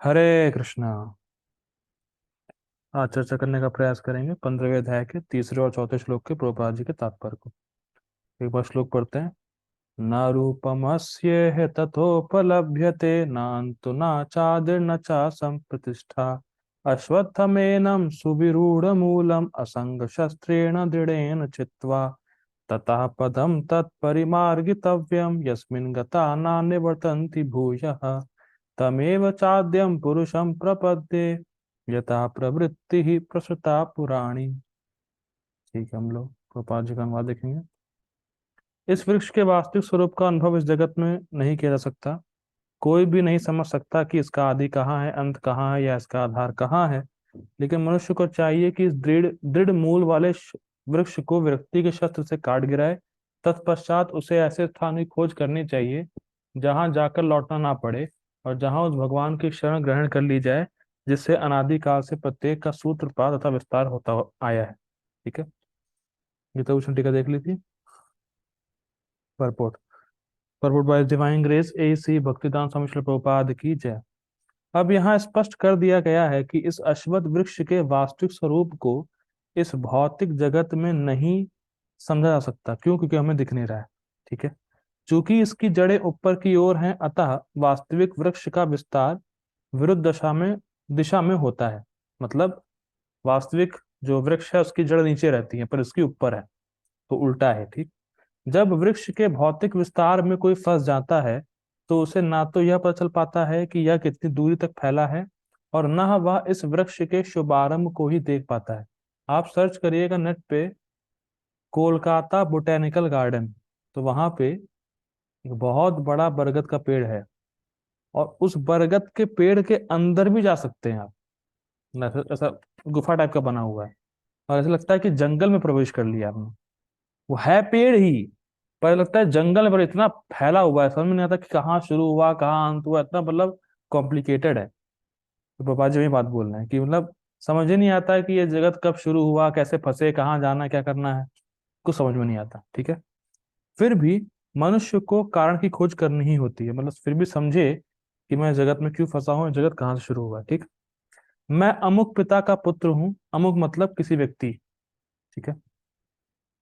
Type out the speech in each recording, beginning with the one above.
हरे कृष्णा। आज चर्चा करने का प्रयास करेंगे 15वें अध्याय के तीसरे और चौथे श्लोक के प्रभुपाद जी के तात्पर्य को। एक बार श्लोक पढ़ते हैं। न रूपमस्य तथोपलभ्यते नान्तु न चादिर्न च संप्रतिष्ठा अश्वत्थमेनं सुविरूढ़मूलम् असंग शस्त्रेण दृढ़ेन चित्वा ततः पदं तत्परिमार्गितव्यं यस्मिन् गता न निवर्तन्ति भूयः तमेव चाद्यं पुरुषं प्रपद्ये यथा प्रवृत्ति ही प्रसृता पुराणी। ठीक है, हम लोग प्रभुपाद जी का अनुवाद देखेंगे। इस वृक्ष के वास्तविक स्वरूप का अनुभव इस जगत में नहीं किया जा सकता। कोई भी नहीं समझ सकता कि इसका आदि कहाँ है, अंत कहाँ है या इसका आधार कहाँ है। लेकिन मनुष्य को चाहिए कि इस दृढ़ दृढ़ मूल वाले वृक्ष को विरक्ति के शस्त्र से काट गिराए। तत्पश्चात उसे ऐसे स्थान की खोज करनी चाहिए जहां जाकर लौटना ना पड़े और जहां उस भगवान की शरण ग्रहण कर ली जाए जिससे अनादिकाल से प्रत्येक का सूत्रपात तथा विस्तार होता आया है। ठीक है, गीता भूषण टीका देख ली थी। Purport purport by divine grace A C Bhaktivedanta Swami Srila Prabhupada की जय। अब यहाँ स्पष्ट कर दिया गया है कि इस अश्वत्थ वृक्ष के वास्तविक स्वरूप को इस भौतिक जगत में नहीं समझा जा सकता। क्यों? क्योंकि हमें दिख नहीं रहा है। ठीक है, चूंकि इसकी जड़ें ऊपर की ओर हैं, अतः वास्तविक वृक्ष का विस्तार विरुद्ध दिशा में होता है। मतलब वास्तविक जो वृक्ष है उसकी जड़ नीचे रहती है पर इसकी ऊपर है, तो उल्टा है। ठीक, जब वृक्ष के भौतिक विस्तार में कोई फंस जाता है तो उसे ना तो यह पता चल पाता है कि यह कितनी दूरी तक फैला है और न वह इस वृक्ष के शुभारंभ को ही देख पाता है। आप सर्च करिएगा नेट पे कोलकाता बोटेनिकल गार्डन, तो वहां पे एक बहुत बड़ा बरगद का पेड़ है और उस बरगद के पेड़ के अंदर भी जा सकते हैं आप। ऐसा ऐसा गुफा टाइप का बना हुआ है और ऐसा लगता है कि जंगल में प्रवेश कर लिया आपने। वो है पेड़ ही पर लगता है जंगल में, पर इतना फैला हुआ है समझ में नहीं आता कि कहाँ शुरू हुआ कहाँ अंत हुआ। इतना मतलब कॉम्प्लिकेटेड है। तो पापा जी वही बात बोल रहे हैं कि मतलब समझ ही नहीं आता है कि ये जगत कब शुरू हुआ, कैसे फंसे, कहाँ जाना, क्या करना है, कुछ समझ में नहीं आता। ठीक है, फिर भी मनुष्य को कारण की खोज करनी ही होती है। मतलब फिर भी समझे कि मैं जगत में क्यों फंसा हूँ, जगत कहाँ से शुरू हुआ। ठीक, मैं अमुक पिता का पुत्र हूँ। अमुक मतलब किसी व्यक्ति। ठीक है,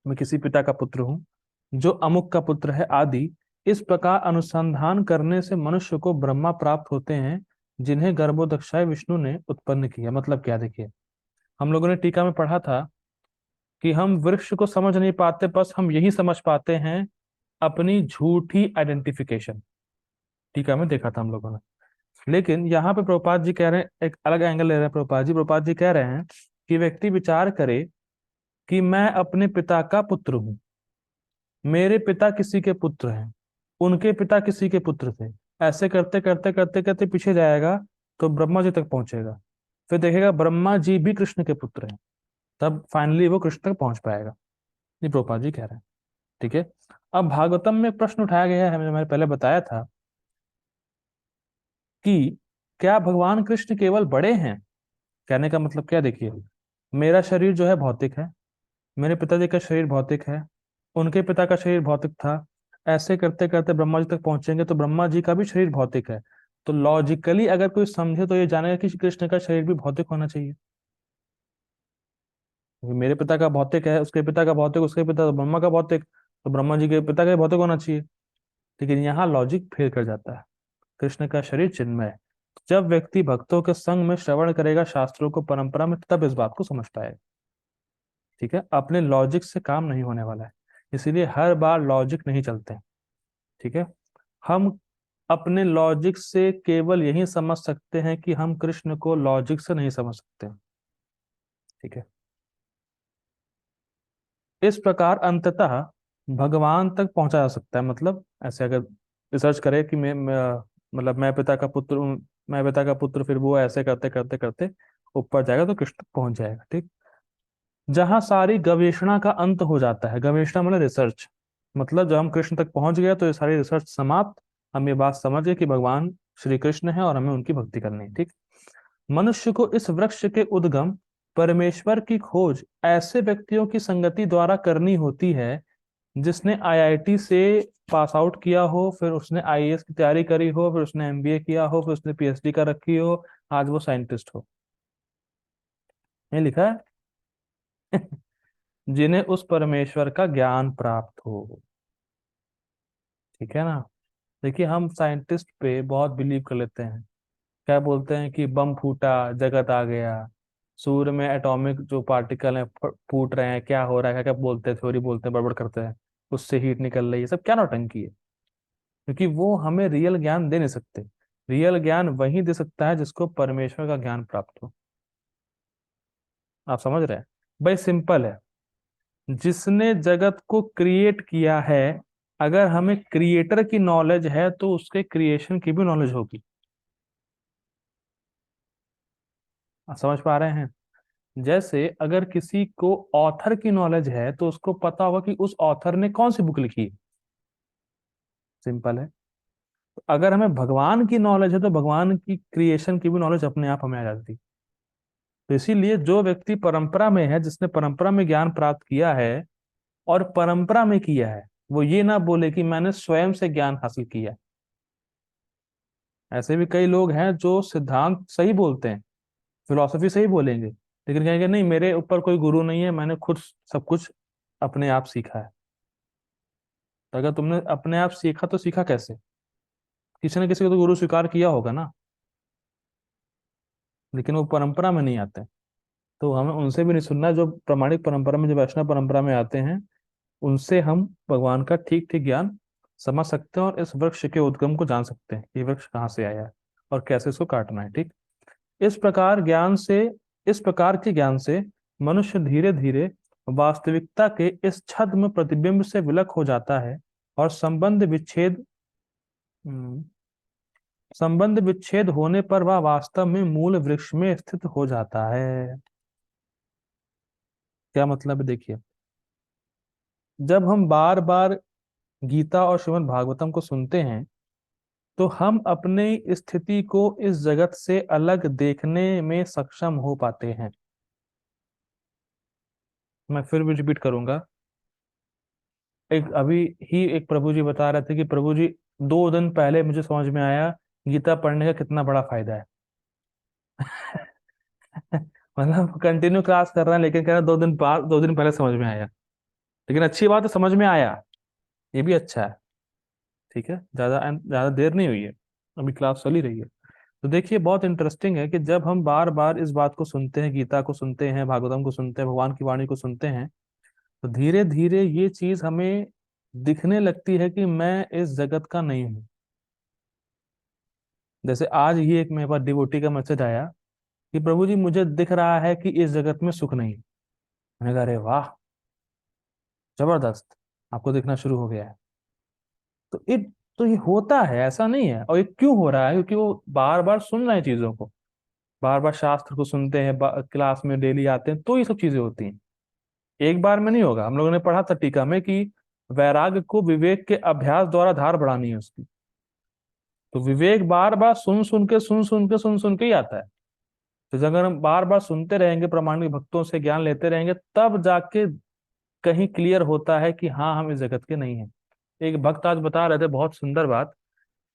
मैं किसी पिता का पुत्र हूँ जो अमुक का पुत्र है आदि। इस प्रकार अनुसंधान करने से मनुष्य को ब्रह्मा प्राप्त होते हैं जिन्हें गर्भोदक्षाय विष्णु ने उत्पन्न किया। मतलब क्या, देखिए हम लोगों ने टीका में पढ़ा था कि हम वृक्ष को समझ नहीं पाते, बस हम यही समझ पाते हैं अपनी झूठी आइडेंटिफिकेशन। टीका में देखा था हम लोगों ने। लेकिन यहाँ पे प्रभुपाद जी कह रहे हैं, एक अलग एंगल ले रहे हैं प्रभुपाद जी कह रहे हैं कि व्यक्ति विचार करे कि मैं अपने पिता का पुत्र हूँ, मेरे पिता किसी के पुत्र हैं, उनके पिता किसी के पुत्र थे। ऐसे करते करते करते करते पीछे जाएगा तो ब्रह्मा जी तक पहुंचेगा। फिर देखेगा ब्रह्मा जी भी कृष्ण के पुत्र हैं, तब फाइनली वो कृष्ण तक पहुंच पाएगा। ये प्रभुपाद जी कह रहे हैं। ठीक है, अब भागवतम में प्रश्न उठाया गया है, मैंने पहले बताया था कि क्या भगवान कृष्ण केवल बड़े हैं। कहने का मतलब क्या, देखिए मेरा शरीर जो है भौतिक है, मेरे पिताजी का शरीर भौतिक है, उनके पिता का शरीर भौतिक था। ऐसे करते करते ब्रह्मा जी तक पहुंचेंगे तो ब्रह्मा जी का भी शरीर भौतिक है। तो लॉजिकली अगर कोई समझे तो ये जानेगा कि कृष्ण का शरीर भी भौतिक होना चाहिए। क्योंकि मेरे पिता का भौतिक है, उसके पिता का भौतिक, उसके पिता तो ब्रह्मा का भौतिक, तो ब्रह्मा जी के पिता का भी भौतिक होना चाहिए। लेकिन यहाँ लॉजिक फेल कर जाता है। कृष्ण का शरीर चिन्मय है। जब व्यक्ति भक्तों के संग में श्रवण करेगा शास्त्रों को, परंपरा में, तब इस बात को समझ पाएगा। ठीक है, अपने लॉजिक से काम नहीं होने वाला है, इसीलिए हर बार लॉजिक नहीं चलते। ठीक है, हम अपने लॉजिक से केवल यही समझ सकते हैं कि हम कृष्ण को लॉजिक से नहीं समझ सकते। ठीक है, इस प्रकार अंततः भगवान तक पहुंचा जा सकता है। मतलब ऐसे अगर रिसर्च करे कि मतलब मैं पिता का पुत्र हूं, मैं पिता का पुत्र, फिर वो ऐसे करते करते करते ऊपर जाएगा तो कृष्ण तक पहुंच जाएगा। ठीक, जहां सारी गवेषणा का अंत हो जाता है। गवेषणा मतलब रिसर्च, मतलब जब हम कृष्ण तक पहुंच गए तो ये सारी रिसर्च समाप्त। हम ये बात समझ गए कि भगवान श्री कृष्ण है और हमें उनकी भक्ति करनी है। ठीक, मनुष्य को इस वृक्ष के उद्गम परमेश्वर की खोज ऐसे व्यक्तियों की संगति द्वारा करनी होती है जिसने आईआईटी से पास आउट किया हो, फिर उसने आईएएस की तैयारी करी हो, फिर उसने एमबीए किया हो, फिर उसने पीएचडी कर रखी हो, आज वो साइंटिस्ट हो। ये लिखा है। जिन्हें उस परमेश्वर का ज्ञान प्राप्त हो। ठीक है ना। देखिए, हम साइंटिस्ट पे बहुत बिलीव कर लेते हैं। क्या बोलते हैं कि बम फूटा, जगत आ गया, सूर्य में एटॉमिक जो पार्टिकल हैं फूट रहे हैं, क्या हो रहा है, क्या क्या बोलते हैं, थ्योरी बोलते हैं, बड़बड़ करते हैं, उससे हीट निकल रही है, सब क्या नौटंकी है। क्योंकि वो हमें रियल ज्ञान दे नहीं सकते। रियल ज्ञान वही दे सकता है जिसको परमेश्वर का ज्ञान प्राप्त हो। आप समझ रहे हैं। भाई सिंपल है। जिसने जगत को क्रिएट किया है, अगर हमें क्रिएटर की नॉलेज है तो उसके क्रिएशन की भी नॉलेज होगी। आप समझ पा रहे हैं। जैसे अगर किसी को ऑथर की नॉलेज है तो उसको पता होगा कि उस ऑथर ने कौन सी बुक लिखी है। सिंपल है। तो अगर हमें भगवान की नॉलेज है तो भगवान की क्रिएशन की भी नॉलेज अपने आप हमें आ जाती। तो इसीलिए जो व्यक्ति परंपरा में है, जिसने परंपरा में ज्ञान प्राप्त किया है और परंपरा में किया है, वो ये ना बोले कि मैंने स्वयं से ज्ञान हासिल किया। ऐसे भी कई लोग हैं जो सिद्धांत सही बोलते हैं, फिलॉसफी सही बोलेंगे, लेकिन कहेंगे नहीं, मेरे ऊपर कोई गुरु नहीं है, मैंने खुद सब कुछ अपने आप सीखा है। तो अगर तुमने अपने आप सीखा तो सीखा कैसे? किसी ने किसी को तो गुरु स्वीकार किया होगा ना। लेकिन वो परंपरा में नहीं आते। तो हमें उनसे भी नहीं सुनना। जो प्रामाणिक परंपरा में, जो वैष्णव परंपरा में आते हैं, उनसे हम भगवान का ठीक ठीक ज्ञान समझ सकते हैं और इस वृक्ष के उद्गम को जान सकते हैं कि ये वृक्ष कहाँ से आया है और कैसे इसको काटना है। ठीक। इस प्रकार ज्ञान से इस प्रकार के ज्ञान से मनुष्य धीरे धीरे वास्तविकता के इस छद्म प्रतिबिंब से विलक हो जाता है और हम्म, संबंध विच्छेद होने पर वह वास्तव में मूल वृक्ष में स्थित हो जाता है। क्या मतलब है, देखिए। जब हम बार बार गीता और श्रीमद् भागवतम को सुनते हैं तो हम अपनी स्थिति को इस जगत से अलग देखने में सक्षम हो पाते हैं। मैं फिर भी रिपीट करूंगा। एक अभी ही एक प्रभु जी बता रहे थे कि प्रभु जी, 2 दिन पहले मुझे समझ में आया गीता पढ़ने का कितना बड़ा फायदा है। मतलब कंटिन्यू क्लास कर रहे हैं लेकिन कह रहे हैं 2 दिन बाद, 2 दिन पहले समझ में आया। लेकिन अच्छी बात है, समझ में आया। ये भी अच्छा है। ठीक है, ज्यादा ज्यादा देर नहीं हुई है, अभी क्लास चल ही रही है। तो देखिए, बहुत इंटरेस्टिंग है कि जब हम बार बार इस बात को सुनते हैं, गीता को सुनते हैं, भागवतम को सुनते हैं, भगवान की वाणी को सुनते हैं, तो धीरे धीरे ये चीज हमें दिखने लगती है कि मैं इस जगत का नहीं हूँ। जैसे आज ही एक मेरे पास डिवोटी का मैसेज आया कि प्रभु जी, मुझे दिख रहा है कि इस जगत में सुख नहीं है। मैंने कहा, अरे वाह, जबरदस्त, आपको दिखना शुरू हो गया है। तो ये होता है, ऐसा नहीं है। और ये क्यों हो रहा है? क्योंकि वो बार बार सुन रहे हैं चीजों को, बार बार शास्त्र को सुनते हैं, क्लास में डेली आते हैं, तो ये सब चीजें होती हैं। एक बार में नहीं होगा। हम लोगों ने पढ़ा था टीका में कि वैराग्य को विवेक के अभ्यास द्वारा धार बढ़ानी है उसकी। तो विवेक बार बार सुन सुन के ही आता है। तो अगर हम बार बार सुनते रहेंगे, प्रामाणिक भक्तों से ज्ञान लेते रहेंगे, तब जाके कहीं क्लियर होता है कि हाँ, हम इस जगत के नहीं हैं। एक भक्त आज बता रहे थे बहुत सुंदर बात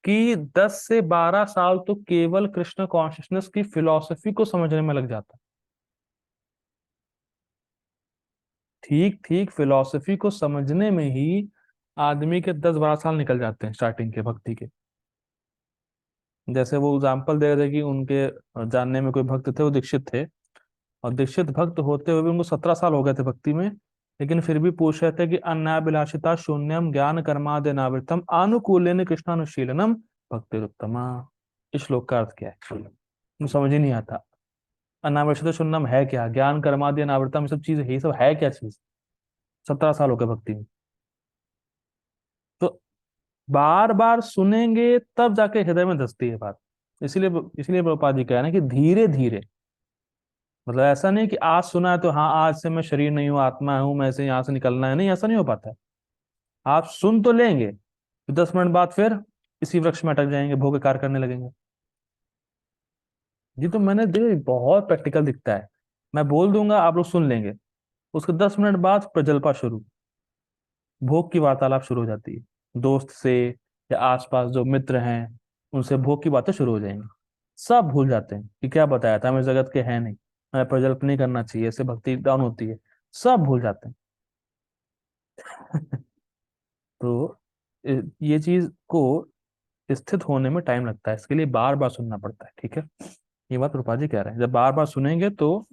कि 10 से 12 साल तो केवल कृष्ण कॉन्शियसनेस की फिलॉसफी को समझने में लग जाता है। ठीक ठीक फिलॉसफी को समझने में ही आदमी के 10-12 साल निकल जाते हैं स्टार्टिंग के भक्ति के। जैसे वो एग्जाम्पल दे रहे थे कि उनके जानने में कोई भक्त थे, वो दीक्षित थे, और दीक्षित भक्त होते हुए भी उनको 17 साल हो गए थे भक्ति में। लेकिन फिर भी पूछ रहे थे कि अन्नाभिलाषिता शून्यम ज्ञान कर्मादिनावृतम आनुकूल्यन कृष्णानुशीलनम भक्तिरुत्तमा। इस श्लोक का अर्थ क्या है? मुझे समझ ही नहीं आता। अनावृषित शून्यम है क्या? ज्ञान कर्मादि अनावृतम, ये सब चीज है, ये सब है क्या चीज? 17 साल हो गए भक्ति में। तो बार बार सुनेंगे तब जाके हृदय में धसती है बात। इसीलिए इसीलिए प्रभुपाद जी कह रहे हैं कि धीरे धीरे। मतलब ऐसा नहीं कि आज सुना है तो हाँ, आज से मैं शरीर नहीं हूँ, आत्मा हूँ, मैं से यहाँ से निकलना है, नहीं, ऐसा नहीं हो पाता है। आप सुन तो लेंगे, तो 10 मिनट बाद फिर इसी वृक्ष में अटक जाएंगे, भोग कार्य करने लगेंगे। जी, तो मैंने दे बहुत प्रैक्टिकल दिखता है। मैं बोल दूंगा, आप लोग सुन लेंगे, उसके 10 मिनट बाद प्रजल्पा शुरू, भोग की वार्तालाप शुरू हो जाती है दोस्त से, या आसपास जो मित्र हैं उनसे भोग की बातें शुरू हो जाएंगी। सब भूल जाते हैं कि क्या बताया था, हमें जगत के है नहीं, हमें प्रजल्प नहीं करना चाहिए, इससे भक्ति डाउन होती है। सब भूल जाते हैं। तो ये चीज को स्थित होने में टाइम लगता है, इसके लिए बार बार सुनना पड़ता है। ठीक है, ये बात रूपा जी कह रहे हैं, जब बार बार सुनेंगे तो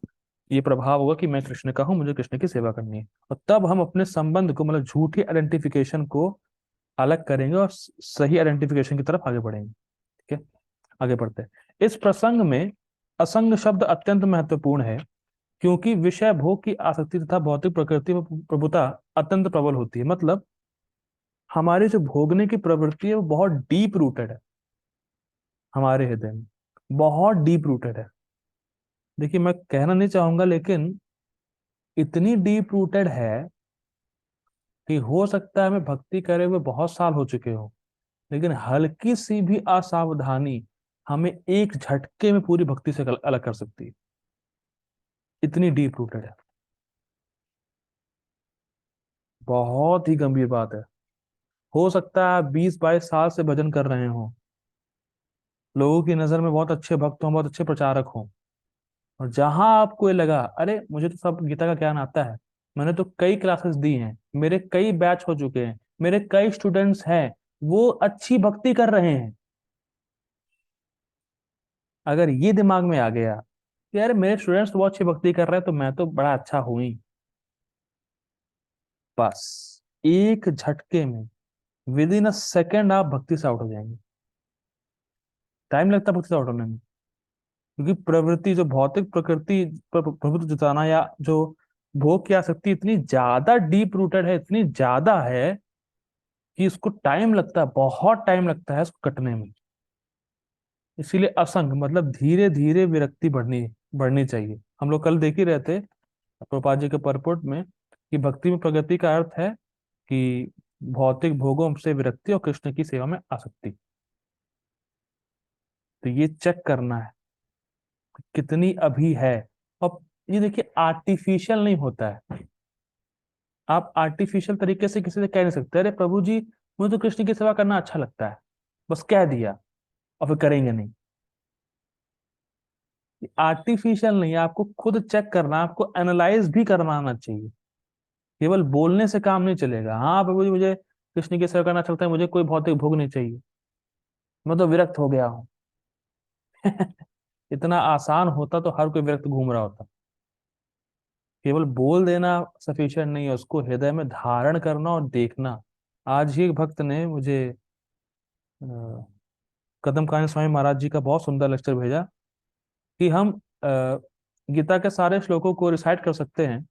ये प्रभाव होगा कि मैं कृष्ण का हूँ, मुझे कृष्ण की सेवा करनी है, और तब हम अपने संबंध को, मतलब झूठी आइडेंटिफिकेशन को अलग करेंगे और सही आइडेंटिफिकेशन की तरफ आगे बढ़ेंगे। ठीक है, आगे बढ़ते हैं। इस प्रसंग में असंग शब्द अत्यंत महत्वपूर्ण है, क्योंकि विषय भोग की आसक्ति तथा भौतिक प्रकृति में प्रभुता अत्यंत प्रबल होती है। मतलब हमारी जो भोगने की प्रवृत्ति है वो बहुत डीप रूटेड है हमारे हृदय में, बहुत डीप रूटेड है। देखिए, मैं कहना नहीं चाहूंगा, लेकिन इतनी डीप रूटेड है कि हो सकता है हमें भक्ति करे हुए बहुत साल हो चुके हो, लेकिन हल्की सी भी असावधानी हमें एक झटके में पूरी भक्ति से अलग कर सकती है। इतनी डीप रूटेड है, बहुत ही गंभीर बात है। हो सकता है आप 20-22 साल से भजन कर रहे हो, लोगों की नजर में बहुत अच्छे भक्त हों, बहुत अच्छे प्रचारक हों, और जहां आपको ये लगा अरे मुझे तो सब गीता का ज्ञान आता है, मैंने तो कई क्लासेस दी हैं, मेरे कई बैच हो चुके हैं, मेरे कई स्टूडेंट्स हैं, वो अच्छी भक्ति कर रहे हैं, अगर ये दिमाग में आ गया कि यार मेरे स्टूडेंट्स तो बहुत अच्छी भक्ति कर रहे हैं तो मैं तो बड़ा अच्छा हूं ही, बस एक झटके में, विद इन अ सेकेंड आप भक्ति से आउट हो जाएंगे। टाइम लगता है भक्ति से आउट होने में, क्योंकि प्रवृत्ति, जो भौतिक प्रकृति पर प्रभुत्व जताना या जो भोग की आसक्ति इतनी ज्यादा डीप रूटेड है, इतनी ज्यादा है कि इसको टाइम लगता है, बहुत टाइम लगता है इसको कटने में। इसीलिए असंग मतलब धीरे धीरे विरक्ति बढ़नी बढ़नी चाहिए। हम लोग कल देख ही रहे थे प्रभुपाद जी के परपुट में कि भक्ति में प्रगति का अर्थ है कि भौतिक भोगों से विरक्ति और कृष्ण की सेवा में आसक्ति। तो ये चेक करना है कि कितनी अभी है। और ये देखिए, आर्टिफिशियल नहीं होता है। आप आर्टिफिशियल तरीके से किसी से कह नहीं सकते अरे प्रभु जी मुझे तो कृष्ण की सेवा करना अच्छा लगता है, बस कह दिया और फिर करेंगे नहीं। आर्टिफिशियल नहीं है, आपको खुद चेक करना, आपको एनालाइज भी करना आना चाहिए। केवल बोलने से काम नहीं चलेगा, हाँ प्रभु जी मुझे कृष्ण की सेवा करना चलता है, मुझे कोई भौतिक भोग नहीं चाहिए, मैं तो विरक्त हो गया हूँ। इतना आसान होता तो हर कोई विरक्त घूम रहा होता। केवल बोल देना सफिशिएंट नहीं है, उसको हृदय में धारण करना और देखना। आज ही एक भक्त ने मुझे अ, कदम कान्य स्वामी महाराज जी का बहुत सुंदर लेक्चर भेजा कि हम गीता के सारे श्लोकों को रिसाइट कर सकते हैं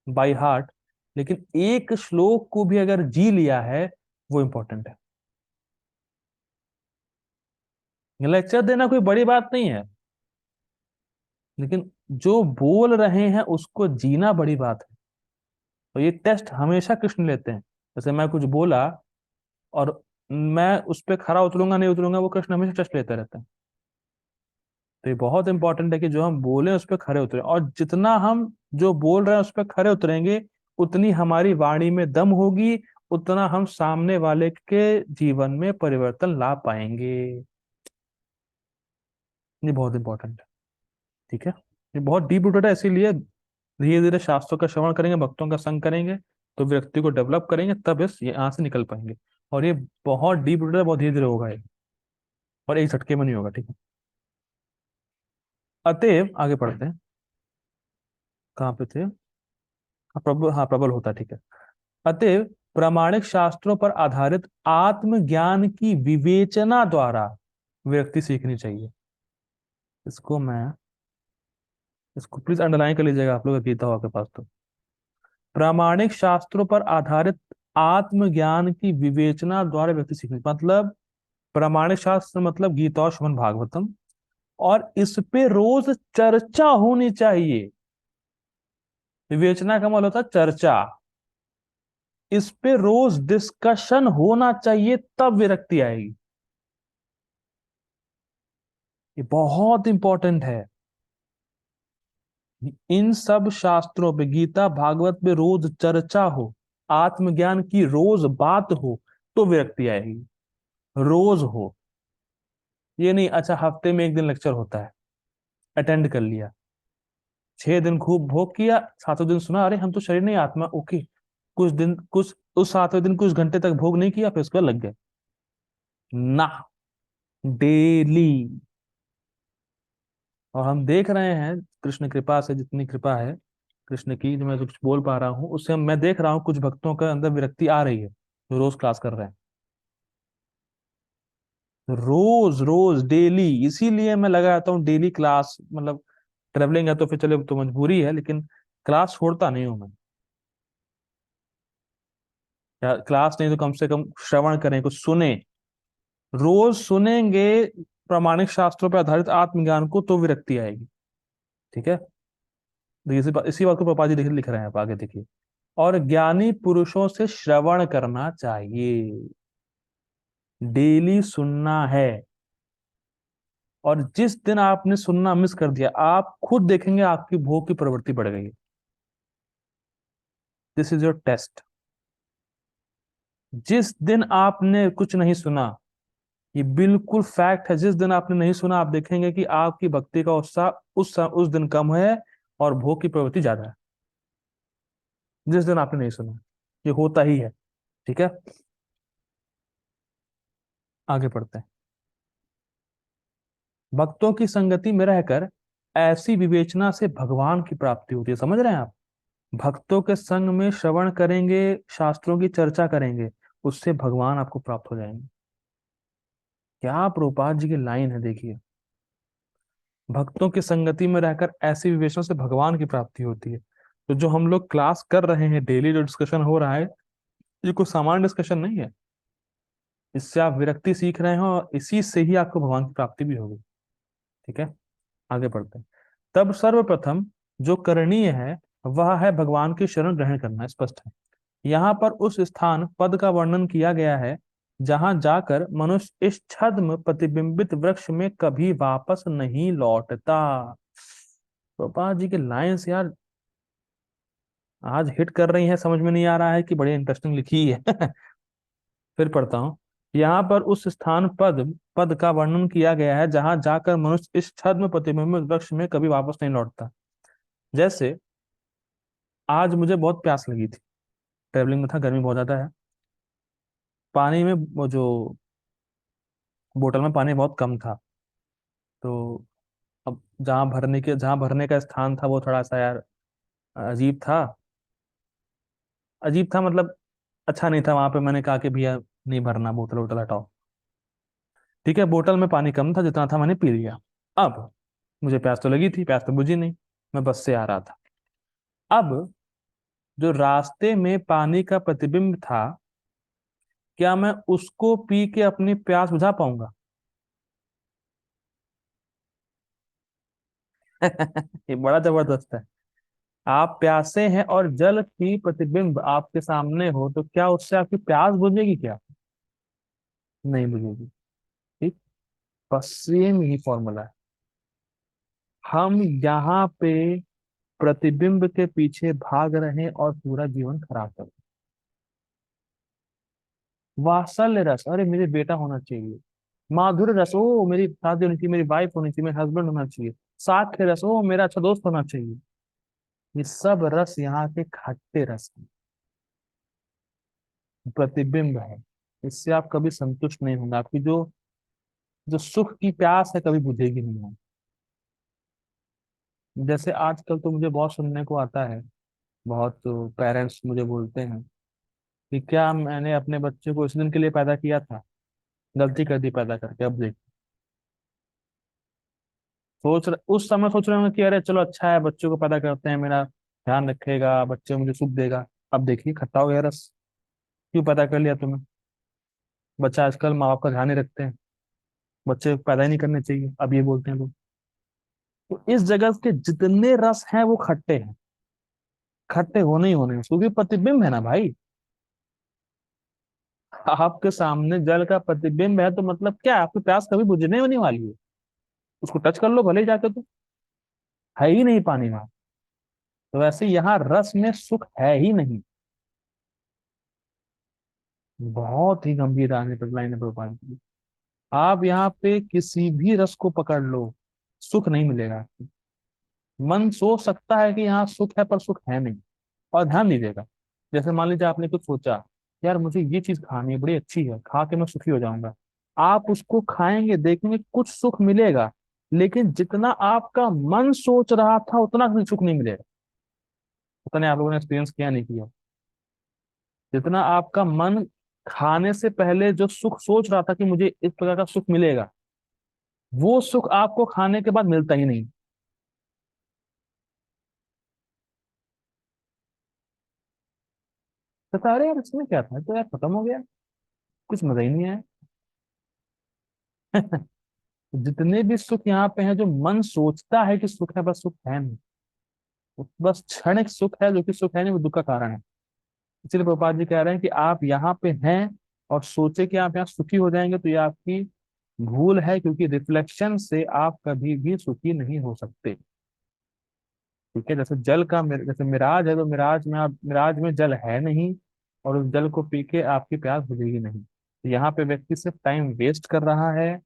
बाय हार्ट, लेकिन एक श्लोक को भी अगर जी लिया है वो इंपॉर्टेंट है। लेक्चर देना कोई बड़ी बात नहीं है, लेकिन जो बोल रहे हैं उसको जीना बड़ी बात है। तो ये टेस्ट हमेशा कृष्ण लेते हैं। जैसे मैं कुछ बोला और मैं उस पर खरा उतरूंगा नहीं उतरूंगा, वो कृष्ण हमेशा टेस्ट लेते रहते हैं। तो ये बहुत इंपॉर्टेंट है कि जो हम बोले उस पर खरे उतरे, और जितना हम जो बोल रहे हैं उस पर खरे उतरेंगे, उतनी हमारी वाणी में दम होगी, उतना हम सामने वाले के जीवन में परिवर्तन ला पाएंगे। ये बहुत इंपॉर्टेंट है। ठीक है, ये बहुत डीप रूटेड है, इसीलिए धीरे धीरे शास्त्रों का श्रवण करेंगे, भक्तों का संग करेंगे, तो व्यक्ति को डेवलप करेंगे, तब इस यहाँ से निकल पाएंगे। और ये बहुत डीप रूटेड है, बहुत धीरे धीरे होगा ये, और एक झटके में नहीं होगा। ठीक है, अतएव आगे पढ़ते हैं। कहाँ पे थे? प्रबल, हाँ प्रबल होता है, ठीक है। अतएव प्रामाणिक शास्त्रों पर आधारित आत्मज्ञान की विवेचना द्वारा व्यक्ति सीखनी चाहिए। इसको मैं, इसको प्लीज अंडरलाइन कर लीजिएगा आप लोग गीता हो आपके पास तो। प्रामाणिक शास्त्रों पर आधारित आत्मज्ञान की विवेचना द्वारा व्यक्ति सीखने, मतलब प्रामाणिक शास्त्र मतलब गीता और श्रीमद् भागवतम, और इस पे रोज चर्चा होनी चाहिए। विवेचना का मतलब होता है चर्चा, इस पे रोज डिस्कशन होना चाहिए, तब विरक्ति आएगी। ये बहुत इंपॉर्टेंट है। इन सब शास्त्रों पे, गीता भागवत पे रोज चर्चा हो, आत्मज्ञान की रोज बात हो तो विरक्ति आएगी। रोज हो, ये नहीं अच्छा हफ्ते में एक दिन लेक्चर होता है, अटेंड कर लिया, 6 दिन खूब भोग किया, 7वें दिन सुना अरे हम तो शरीर नहीं आत्मा, ओके, कुछ दिन कुछ उस 7वें दिन कुछ घंटे तक भोग नहीं किया, फिर उसके बाद लग गए ना। डेली। और हम देख रहे हैं कृष्ण कृपा से, जितनी कृपा है कृष्ण की, जो मैं कुछ बोल पा रहा हूँ उससे मैं देख रहा हूँ कुछ भक्तों के अंदर विरक्ति आ रही है, जो रोज क्लास कर रहे हैं, रोज रोज डेली। इसीलिए मैं लगा रहता हूँ डेली क्लास, मतलब ट्रेवलिंग है तो फिर चले तो मजबूरी है, लेकिन क्लास छोड़ता नहीं हूँ मैं। या क्लास नहीं तो कम से कम श्रवण करें, कुछ सुने, रोज सुनेंगे प्रामाणिक शास्त्रों पर आधारित आत्मज्ञान को तो विरक्ति आएगी। ठीक है। देखिए इसी बात को पापा जी लिख रहे हैं, आप आगे देखिए। और ज्ञानी पुरुषों से श्रवण करना चाहिए, डेली सुनना है। और जिस दिन आपने सुनना मिस कर दिया, आप खुद देखेंगे आपकी भोग की प्रवृत्ति बढ़ गई है। This is your test. जिस दिन आपने कुछ नहीं सुना, ये बिल्कुल फैक्ट है, जिस दिन आपने नहीं सुना आप देखेंगे कि आपकी भक्ति का उत्साह उस दिन कम है और भोग की प्रवृत्ति ज्यादा है। जिस दिन आपने नहीं सुना, ये होता ही है। ठीक है, आगे पढ़ते हैं। भक्तों की संगति में रहकर ऐसी विवेचना से भगवान की प्राप्ति होती है, समझ रहे हैं आप? भक्तों के संग में श्रवण करेंगे, शास्त्रों की चर्चा करेंगे, उससे भगवान आपको प्राप्त हो जाएंगे। क्या प्रभुपाद जी की लाइन है, देखिए। भक्तों की संगति में रहकर ऐसी विवेचना से भगवान की प्राप्ति होती है। तो जो हम लोग क्लास कर रहे हैं, डेली जो डिस्कशन हो रहा है, ये कोई सामान्य डिस्कशन नहीं है। इससे आप विरक्ति सीख रहे हो और इसी से ही आपको भगवान की प्राप्ति भी होगी। ठीक है, आगे बढ़ते हैं। तब सर्वप्रथम जो करणीय है वह है भगवान की शरण ग्रहण करना, स्पष्ट है। यहाँ पर उस स्थान पद का वर्णन किया गया है जहां जाकर मनुष्य इस छद्म प्रतिबिंबित वृक्ष में कभी वापस नहीं लौटता। गोपाल जी के लाइंस यार आज हिट कर रही हैं, समझ में नहीं आ रहा है कि बड़ी इंटरेस्टिंग लिखी है। फिर पढ़ता हूँ। यहाँ पर उस स्थान पद पद का वर्णन किया गया है जहां जाकर मनुष्य इस छद्म प्रतिबिंबित वृक्ष में कभी वापस नहीं लौटता। जैसे आज मुझे बहुत प्यास लगी थी, ट्रेवलिंग में था, गर्मी बहुत ज्यादा है, पानी में वो जो बोतल में पानी बहुत कम था, तो अब जहाँ भरने का स्थान था वो थोड़ा सा यार अजीब था। अजीब था मतलब अच्छा नहीं था, वहां पे मैंने कहा कि भैया नहीं भरना, बोतल वोतल हटाओ। ठीक है, बोतल में पानी कम था, जितना था मैंने पी लिया। अब मुझे प्यास तो लगी थी, प्यास तो बुझी नहीं, मैं बस से आ रहा था। अब जो रास्ते में पानी का प्रतिबिंब था, क्या मैं उसको पी के अपनी प्यास बुझा पाऊंगा? ये बड़ा जबरदस्त है। आप प्यासे हैं और जल की प्रतिबिंब आपके सामने हो, तो क्या उससे आपकी प्यास बुझेगी क्या? नहीं बुझेगी। ठीक, बस सेम ही फॉर्मूला है। हम यहाँ पे प्रतिबिंब के पीछे भाग रहे हैं और पूरा जीवन खराब कर रहे हैं। वात्सल्य रस, अरे मेरे बेटा होना चाहिए। माधुर्य रस, ओ मेरी शादी होनी चाहिए, मेरी वाइफ होनी चाहिए, मेरा हस्बैंड होना चाहिए। साख्य रस, ओ मेरा अच्छा दोस्त होना चाहिए। ये सब रस यहाँ के खट्टे रस हैं, प्रतिबिंब है। इससे आप कभी संतुष्ट नहीं होंगे, आपकी जो जो सुख की प्यास है कभी बुझेगी नहीं। जैसे आजकल तो मुझे बहुत सुनने को आता है, बहुत पेरेंट्स मुझे बोलते हैं कि क्या मैंने अपने बच्चे को इस दिन के लिए पैदा किया था, गलती कर दी पैदा करके। अब देख, उस समय सोच रहे होंगे कि अरे चलो अच्छा है, बच्चों को पैदा करते हैं, मेरा ध्यान रखेगा, बच्चे मुझे सुख देगा। अब देखिए खट्टा हो गया रस। क्यों पैदा कर लिया तुम्हें? बच्चा आजकल माँ बाप का ध्यान नहीं रखते हैं, बच्चे पैदा ही नहीं करने चाहिए, अब ये बोलते हैं लोग। तो इस जगत के जितने रस हैं वो खट्टे हैं, खट्टे होने ही होने हैं, क्योंकि प्रतिबिंब है ना भाई। आपके सामने जल का प्रतिबिंब है, तो मतलब क्या आपकी प्यास कभी बुझने नहीं वाली है? उसको टच कर लो भले ही जाके, तो है ही नहीं पानी में। तो वैसे यहाँ रस में सुख है ही नहीं। बहुत ही गंभीर लाइन है प्रभुपाद की। आप यहाँ पे किसी भी रस को पकड़ लो, सुख नहीं मिलेगा। मन सोच सकता है कि यहाँ सुख है, पर सुख है नहीं। और ध्यान दीजिएगा, जैसे मान लीजिए आपने कुछ सोचा, यार मुझे ये चीज खानी है, बड़ी अच्छी है, खा के मैं सुखी हो जाऊंगा। आप उसको खाएंगे, देखेंगे कुछ सुख मिलेगा, लेकिन जितना आपका मन सोच रहा था उतना सुख नहीं मिलेगा। पता नहीं आप लोगों ने एक्सपीरियंस किया नहीं किया। जितना आपका मन खाने से पहले जो सुख सोच रहा था कि मुझे इस प्रकार का सुख मिलेगा, वो सुख आपको खाने के बाद मिलता ही नहीं। कहता अरे यार इसमें क्या था, तो यार खत्म हो गया, कुछ मजा ही नहीं आया। जितने भी सुख यहाँ पे हैं, जो मन सोचता है कि सुख है, बस सुख है नहीं। वो बस क्षणिक सुख है, जो कि सुख है नहीं, वो दुख का कारण है। इसलिए प्रभुपाद जी कह रहे हैं कि आप यहाँ पे हैं और सोचे कि आप यहाँ सुखी हो जाएंगे, तो ये आपकी भूल है, क्योंकि रिफ्लेक्शन से आप कभी भी सुखी नहीं हो सकते। ठीक है, जैसे जल का जैसे मिराज है, तो मिराज में जल है नहीं, और उस जल को पी के आपकी प्यास बुझेगी नहीं। तो यहाँ पे व्यक्ति सिर्फ टाइम वेस्ट कर रहा है,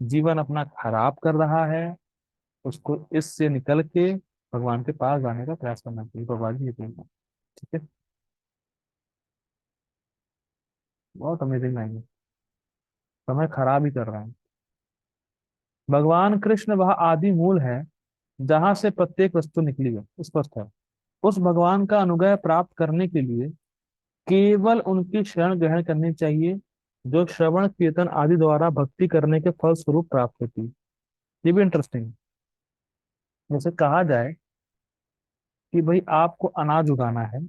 जीवन अपना खराब कर रहा है। उसको इससे निकल के भगवान के पास जाने का प्रयास करना चाहिए, भगवान जी ये बोलना। ठीक है, बहुत अमेजिंग लाइन है। समय खराब ही कर रहा है। भगवान कृष्ण वह आदि मूल है, जहां से प्रत्येक वस्तु निकली है, स्पष्ट है। उस भगवान का अनुग्रह प्राप्त करने के लिए केवल उनकी शरण ग्रहण करनी चाहिए, जो श्रवण कीर्तन आदि द्वारा भक्ति करने के फल स्वरूप प्राप्त होती है। ये भी इंटरेस्टिंग है। जैसे कहा जाए कि भाई आपको अनाज उगाना है,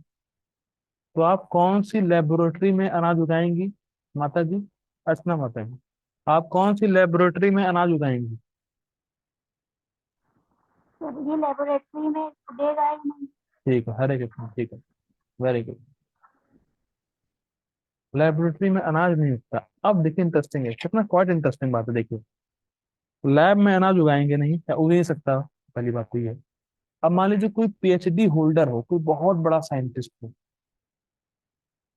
तो आप कौन सी लेबोरेटरी में अनाज उगाएंगी माता जी? अर्चना माता जी, आप कौन सी लेबोरेटरी में अनाज उगाएंगी? सर ये लेबोरेटरी में उगेगा ही नहीं। ठीक है, हरे कृष्ण, ठीक है, वेरी गुड। लेबोरेटरी में अनाज नहीं उगता। अब देखिए, इंटरेस्टिंग है कितना, क्वाइट इंटरेस्टिंग बात है। देखिए, लैब में अनाज उगाएंगे नहीं या उग नहीं सकता, पहली बात तो ये है। अब मान लीजिए कोई पीएचडी होल्डर हो, कोई बहुत बड़ा साइंटिस्ट हो,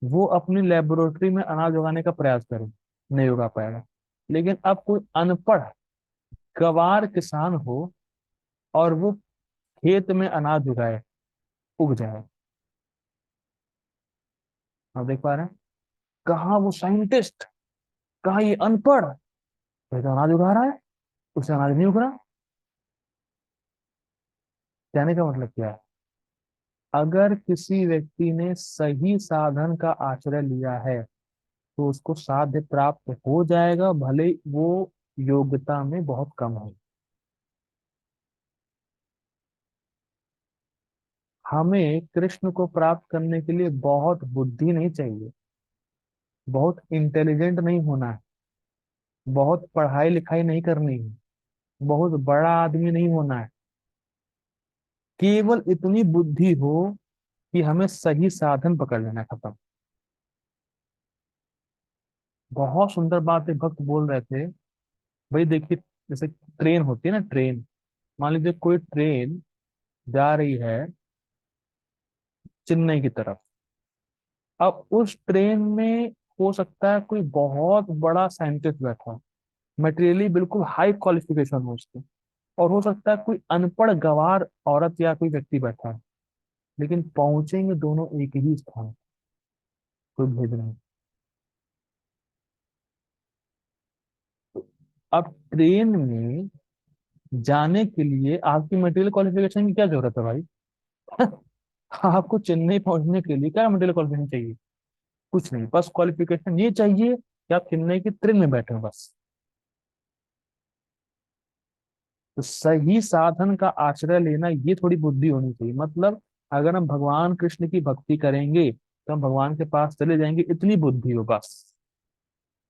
वो अपनी लेबोरेटरी में अनाज उगाने का प्रयास करे, नहीं उगा पाएगा। लेकिन अब कोई अनपढ़ गंवार किसान हो और वो खेत में अनाज उगाए, उग जाए। आप देख पा रहे हैं, कहाँ वो साइंटिस्ट, कहाँ ये अनपढ़, ये तो अनाज उगा रहा है, उससे अनाज नहीं उग रहा। कहने का मतलब क्या है? अगर किसी व्यक्ति ने सही साधन का आश्रय लिया है, तो उसको साध्य प्राप्त हो जाएगा, भले वो योग्यता में बहुत कम हो। हमें कृष्ण को प्राप्त करने के लिए बहुत बुद्धि नहीं चाहिए, बहुत इंटेलिजेंट नहीं होना है, बहुत पढ़ाई लिखाई नहीं करनी है, बहुत बड़ा आदमी नहीं होना है। केवल इतनी बुद्धि हो कि हमें सही साधन पकड़ लेना है, खत्म। बहुत सुंदर बात एक भक्त बोल रहे थे। भाई देखिए, जैसे ट्रेन होती है ना, ट्रेन, मान लीजिए कोई ट्रेन जा रही है चेन्नई की तरफ। अब उस ट्रेन में हो सकता है कोई बहुत बड़ा साइंटिस्ट बैठा हो, मटेरियली बिल्कुल हाई क्वालिफिकेशन हो उसकी, और हो सकता है कोई अनपढ़ गंवार औरत या कोई व्यक्ति बैठा है, लेकिन पहुंचेंगे दोनों एक ही स्थान, कोई भेद नहीं। अब ट्रेन में जाने के लिए आपकी मटेरियल क्वालिफिकेशन की क्या जरूरत है भाई? आपको चेन्नई पहुंचने के लिए क्या मटेरियल क्वालिफिकेशन चाहिए? कुछ नहीं, बस क्वालिफिकेशन ये चाहिए कि आप चेन्नई की ट्रेन में बैठे हो, बस। तो सही साधन का आश्रय लेना, ये थोड़ी बुद्धि होनी चाहिए। मतलब अगर हम भगवान कृष्ण की भक्ति करेंगे, तो हम भगवान के पास चले जाएंगे, इतनी बुद्धि हो बस।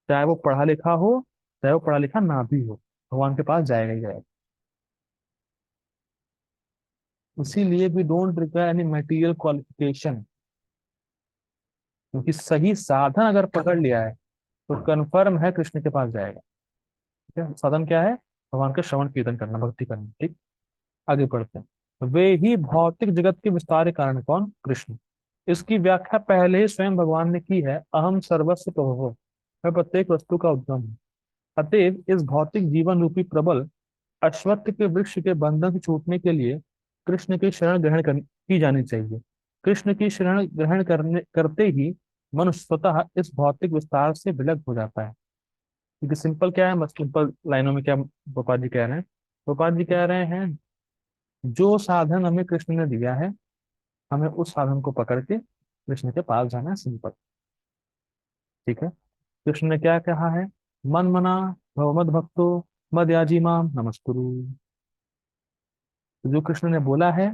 चाहे वो पढ़ा लिखा हो, चाहे वो पढ़ा लिखा ना भी हो, भगवान के पास जाएगा ही जाएगा। इसीलिए भी don't require any material qualification, क्योंकि सही साधन अगर पकड़ लिया है, तो कन्फर्म है कृष्ण के पास जाएगा। ठीक है, साधन क्या है? भगवान का श्रवण कीर्तन करना, भक्ति करना। ठीक, आगे बढ़ते हैं। वे ही भौतिक जगत के विस्तार के कारण कौन? कृष्ण। इसकी व्याख्या पहले ही स्वयं भगवान ने की है, अहम सर्वस्व प्रभवो, मैं प्रत्येक वस्तु का उद्गम हूँ। अतएव इस भौतिक जीवन रूपी प्रबल अश्वत्थ के वृक्ष के बंधन से छूटने के लिए कृष्ण की शरण की जानी चाहिए। कृष्ण की शरण ग्रहण करते ही मनुष्य स्वतः इस भौतिक विस्तार से विलग हो जाता है। क्योंकि सिंपल क्या है, बस सिंपल लाइनों में क्या गोपाल जी कह रहे हैं? गोपाल जी कह रहे हैं, जो साधन हमें कृष्ण ने दिया है, हमें उस साधन को पकड़ के कृष्ण के पास जाना है, सिंपल। ठीक है। कृष्ण ने क्या कहा है? मन मना भव मद भक्तो मद याजी माम नमस्कुरु। तो जो कृष्ण ने बोला है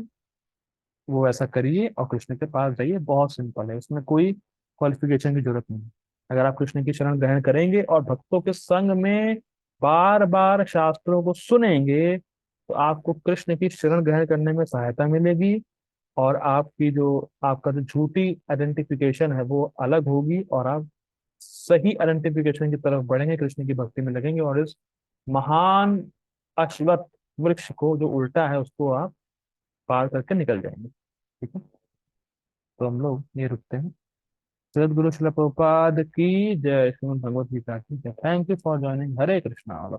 वो ऐसा करिए और कृष्ण के पास जाइए, बहुत सिंपल है, इसमें कोई क्वालिफिकेशन की जरूरत नहीं है। अगर आप कृष्ण की शरण ग्रहण करेंगे और भक्तों के संग में बार बार शास्त्रों को सुनेंगे, तो आपको कृष्ण की शरण ग्रहण करने में सहायता मिलेगी, और आपकी जो आपका जो झूठी आइडेंटिफिकेशन है वो अलग होगी, और आप सही आइडेंटिफिकेशन की तरफ बढ़ेंगे, कृष्ण की भक्ति में लगेंगे, और इस महान अश्वत्थ वृक्ष को जो उल्टा है उसको आप पार करके निकल जाएंगे। ठीक है। तो हम लोग ये रुकते हैं। सदगुरु शिला प्रभुपाद की जय। श्रीमद् भगवत गीता की जय। Thank you for joining. Hare Krishna.